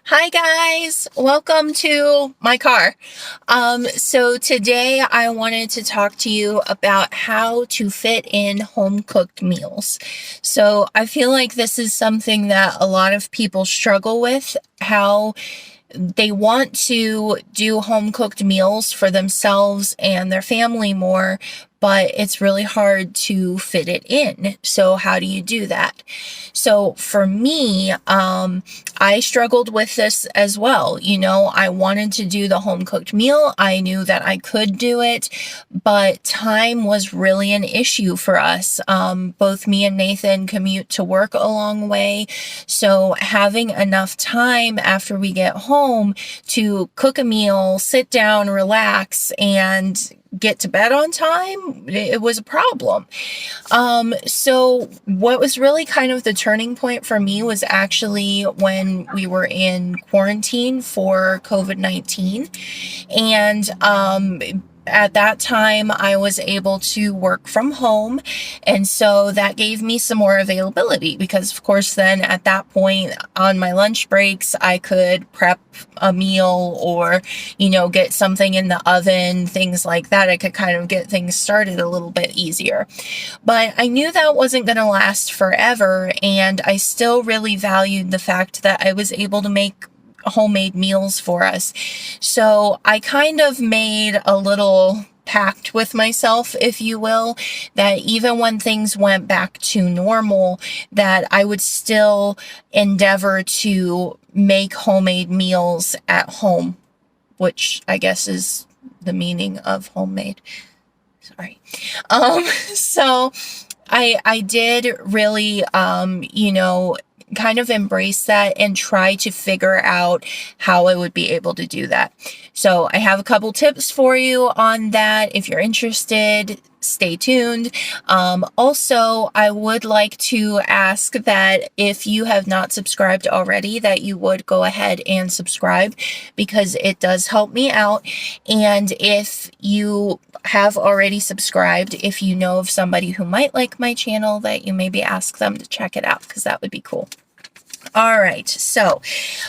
Hi guys, welcome to my car. So today I wanted to talk to you about how to fit in home cooked meals. So I feel like this is something that a lot of people struggle with, how they want to do home cooked meals for themselves and their family more, but it's really hard to fit it in. So how do you do that? So for me, I struggled with this as well. I wanted to do the home cooked meal. I knew that I could do it, but time was really an issue for us. Both me and Nathan commute to work a long way. So having enough time after we get home to cook a meal, sit down, relax, and get to bed on time, it was a problem. So what was really kind of the turning point for me was actually when we were in quarantine for COVID-19. And at that time, I was able to work from home. And so that gave me some more availability because, of course, then at that point on my lunch breaks, I could prep a meal or, get something in the oven, things like that. I could kind of get things started a little bit easier. But I knew that wasn't going to last forever. And I still really valued the fact that I was able to make homemade meals for us. So I kind of made a little pact with myself, if you will, that even when things went back to normal, that I would still endeavor to make homemade meals at home, which I guess is the meaning of homemade. Sorry. So I did really, kind of embrace that and try to figure out how I would be able to do that. So I have a couple tips for you on that. If you're interested, stay tuned. Also, I would like to ask that if you have not subscribed already, that you would go ahead and subscribe because it does help me out. And if you have already subscribed, if you know of somebody who might like my channel, that you maybe ask them to check it out because that would be cool. All right, so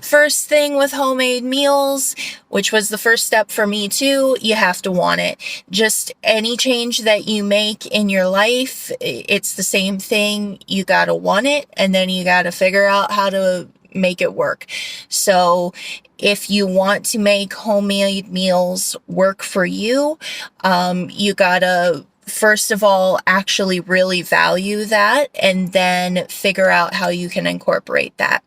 first thing with homemade meals, which was the first step for me too, you have to want it. Just any change that you make in your life, it's the same thing. You got to want it, and then you got to figure out how to make it work. So if you want to make homemade meals work for you, you got to first of all, actually really value that and then figure out how you can incorporate that.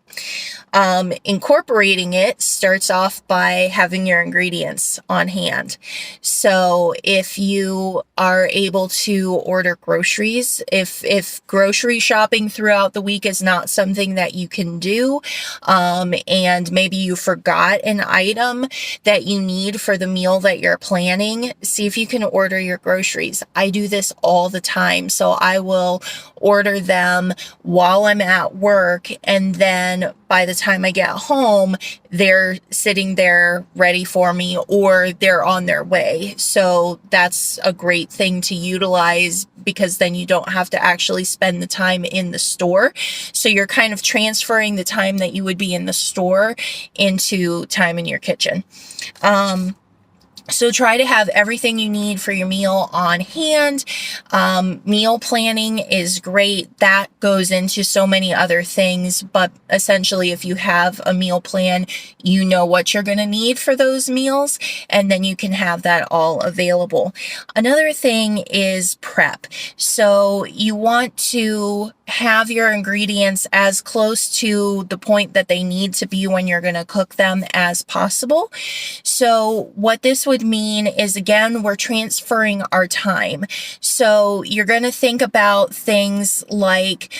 Incorporating it starts off by having your ingredients on hand. So if you are able to order groceries, if grocery shopping throughout the week is not something that you can do, and maybe you forgot an item that you need for the meal that you're planning, see if you can order your groceries. I do this all the time. So I will order them while I'm at work, and then by the time I get home, they're sitting there ready for me or they're on their way. So that's a great thing to utilize because then you don't have to actually spend the time in the store. So you're kind of transferring the time that you would be in the store into time in your kitchen. So try to have everything you need for your meal on hand. Meal planning is great. That goes into so many other things, but essentially if you have a meal plan, you know what you're going to need for those meals, and then you can have that all available. Another thing is prep. So you want to have your ingredients as close to the point that they need to be when you're going to cook them as possible. So what this would mean is, again, we're transferring our time. So you're going to think about things like,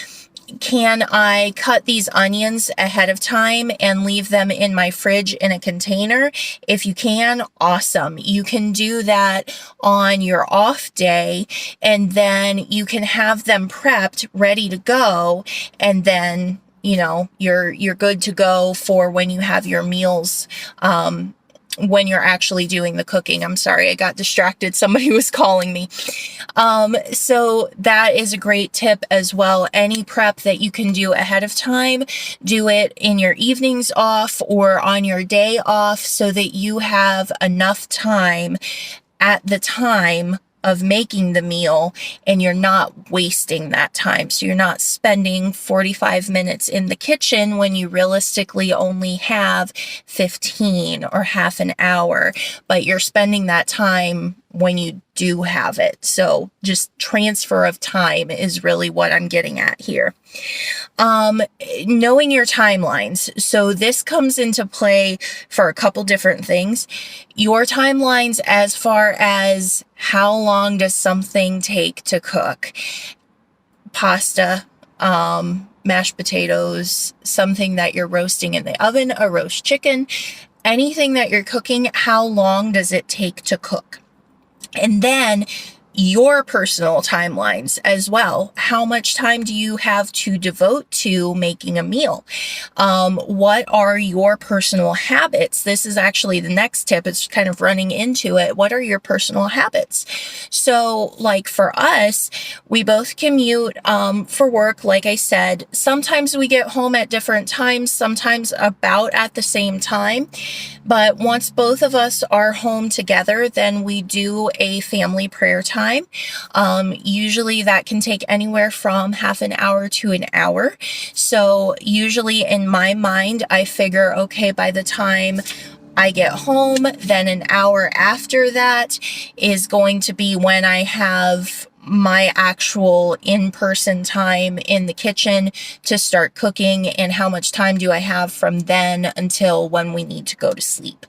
can I cut these onions ahead of time and leave them in my fridge in a container? If you can, awesome. You can do that on your off day, and then you can have them prepped, ready to go, and then you're good to go for when you have your meals when you're actually doing the cooking. I'm sorry, I got distracted. Somebody was calling me. So that is a great tip as well. Any prep that you can do ahead of time, do it in your evenings off or on your day off so that you have enough time at the time of making the meal and you're not wasting that time. So you're not spending 45 minutes in the kitchen when you realistically only have 15 or half an hour, but you're spending that time when you do have it. So just transfer of time is really what I'm getting at here. Knowing your timelines. So this comes into play for a couple different things. Your timelines as far as how long does something take to cook? Pasta, mashed potatoes, something that you're roasting in the oven, a roast chicken, anything that you're cooking, how long does it take to cook? And then your personal timelines as well. How much time do you have to devote to making a meal? What are your personal habits? This is actually the next tip. It's kind of running into it. What are your personal habits? So like for us, we both commute for work. Like I said, sometimes we get home at different times, sometimes about at the same time. But once both of us are home together, then we do a family prayer time. Usually that can take anywhere from half an hour to an hour. So usually in my mind, I figure, okay, by the time I get home, then an hour after that is going to be when I have my actual in-person time in the kitchen to start cooking, and how much time do I have from then until when we need to go to sleep.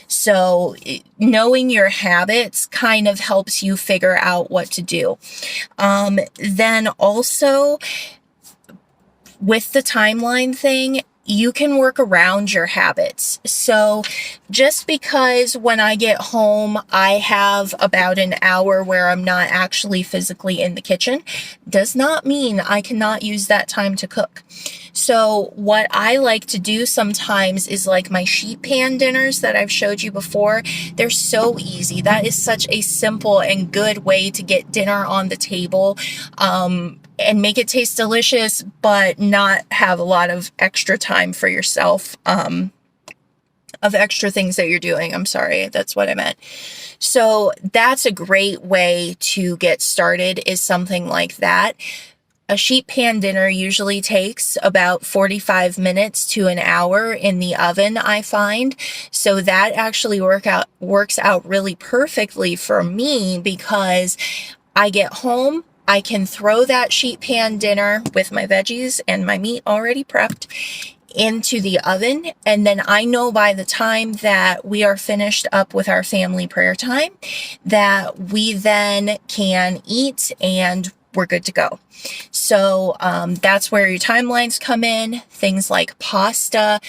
So knowing your habits kind of helps you figure out what to do. Then also with the timeline thing, you can work around your habits. So just because when I get home, I have about an hour where I'm not actually physically in the kitchen, does not mean I cannot use that time to cook. So what I like to do sometimes is like my sheet pan dinners that I've showed you before. They're so easy. That is such a simple and good way to get dinner on the table. And make it taste delicious, but not have a lot of extra time for yourself, of extra things that you're doing. I'm sorry, that's what I meant. So that's a great way to get started, is something like that. A sheet pan dinner usually takes about 45 minutes to an hour in the oven, I find. So that actually works out really perfectly for me, because I get home, I can throw that sheet pan dinner with my veggies and my meat already prepped into the oven. And then I know by the time that we are finished up with our family prayer time, that we then can eat and we're good to go. So that's where your timelines come in. Things like pasta,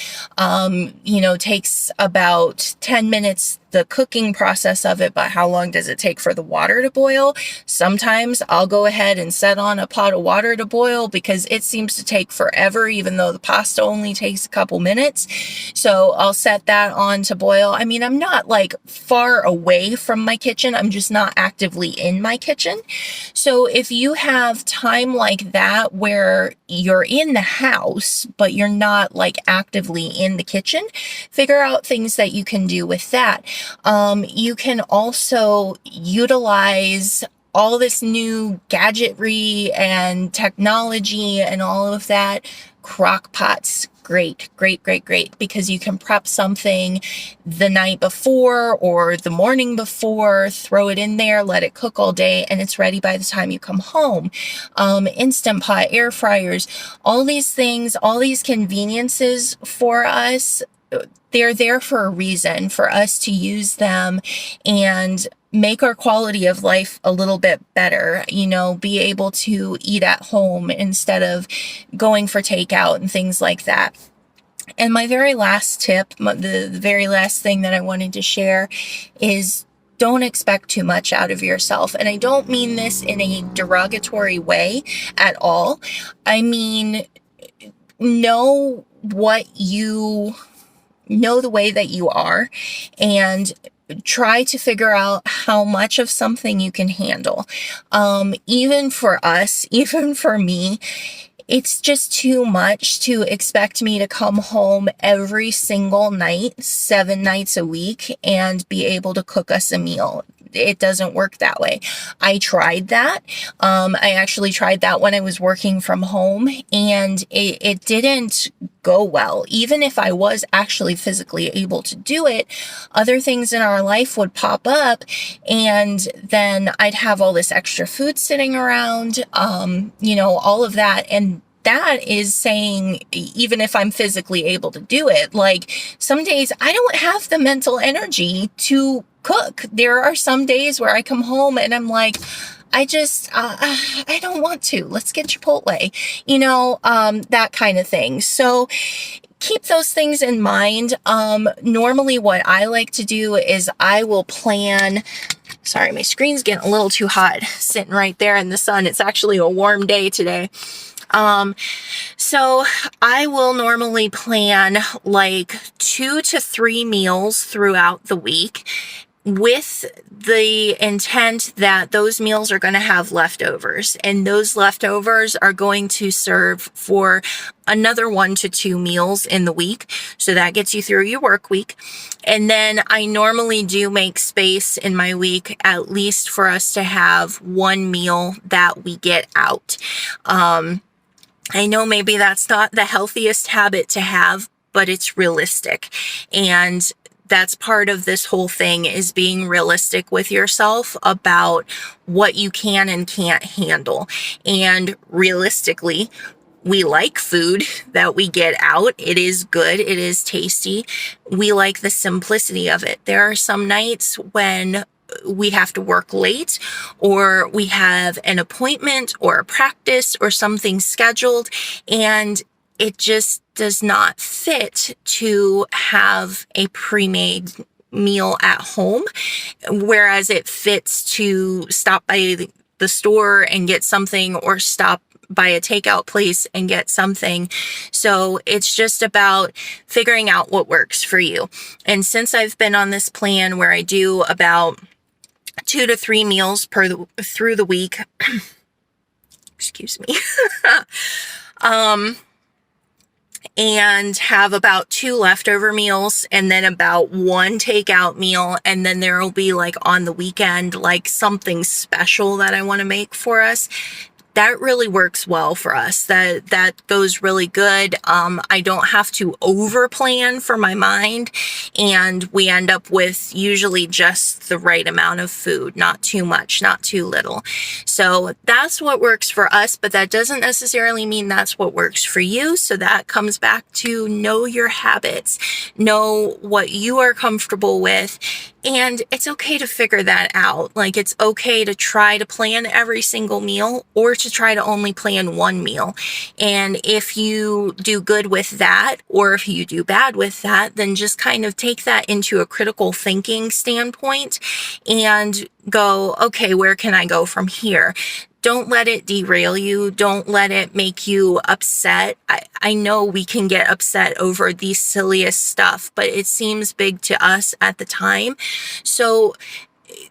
takes about 10 minutes, the cooking process of it, but how long does it take for the water to boil? Sometimes I'll go ahead and set on a pot of water to boil because it seems to take forever, even though the pasta only takes a couple minutes. So I'll set that on to boil. I mean, I'm not like far away from my kitchen. I'm just not actively in my kitchen. So if you have time like that where you're in the house, but you're not like actively in the kitchen, figure out things that you can do with that. You can also utilize all this new gadgetry and technology and all of that. Crock pots, great, because you can prep something the night before or the morning before, throw it in there, let it cook all day, and it's ready by the time you come home. Instant Pot, air fryers, all these things, all these conveniences for us, they're there for a reason, for us to use them and make our quality of life a little bit better, be able to eat at home instead of going for takeout and things like that. And my very last tip, the very last thing that I wanted to share is don't expect too much out of yourself. And I don't mean this in a derogatory way at all. I mean, know what you know the way that you are and try to figure out how much of something you can handle. Even for us, even for me, it's just too much to expect me to come home every single night, 7 nights a week, and be able to cook us a meal. It doesn't work that way. I tried that. I actually tried that when I was working from home, and it didn't go well. Even if I was actually physically able to do it, other things in our life would pop up, and then I'd have all this extra food sitting around, all of that. And that is saying, even if I'm physically able to do it, like some days I don't have the mental energy to cook. There are some days where I come home and I'm like, I don't want to. Let's get Chipotle, that kind of thing. So keep those things in mind. Normally what I like to do is I will plan. Sorry, my screen's getting a little too hot sitting right there in the sun. It's actually a warm day today. So I will normally plan like 2 to 3 meals throughout the week, with the intent that those meals are going to have leftovers, and those leftovers are going to serve for another 1 to 2 meals in the week. So that gets you through your work week. And then I normally do make space in my week, at least for us to have 1 meal that we get out. I know maybe that's not the healthiest habit to have, but it's realistic. And that's part of this whole thing, is being realistic with yourself about what you can and can't handle. And realistically, we like food that we get out. It is good. It is tasty. We like the simplicity of it. There are some nights when we have to work late, or we have an appointment or a practice or something scheduled, and it just does not fit to have a pre-made meal at home, whereas it fits to stop by the store and get something, or stop by a takeout place and get something. So it's just about figuring out what works for you. And since I've been on this plan where I do about 2 to 3 meals through the week, excuse me, and have about 2 leftover meals, and then about 1 takeout meal. And then there will be like on the weekend, like something special that I want to make for us. That really works well for us. That goes really good. I don't have to over plan for my mind, and we end up with usually just the right amount of food, not too much, not too little. So that's what works for us, but that doesn't necessarily mean that's what works for you. So that comes back to know your habits, know what you are comfortable with, and it's okay to figure that out. Like, it's okay to try to plan every single meal, or to try to only plan 1 meal. And if you do good with that, or if you do bad with that, then just kind of take that into a critical thinking standpoint and go, okay, where can I go from here? Don't let it derail you. Don't let it make you upset. I know we can get upset over the silliest stuff, but it seems big to us at the time. So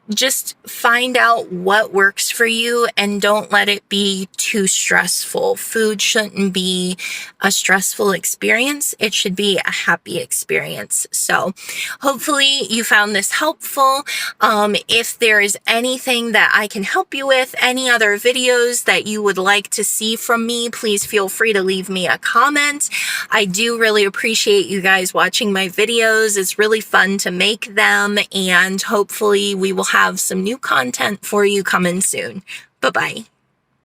just find out what works for you, and don't let it be too stressful. Food shouldn't be a stressful experience. It should be a happy experience. So hopefully you found this helpful. If there is anything that I can help you with, any other videos that you would like to see from me, please feel free to leave me a comment. I do really appreciate you guys watching my videos. It's really fun to make them, and hopefully we will have some new content for you coming soon. Bye-bye.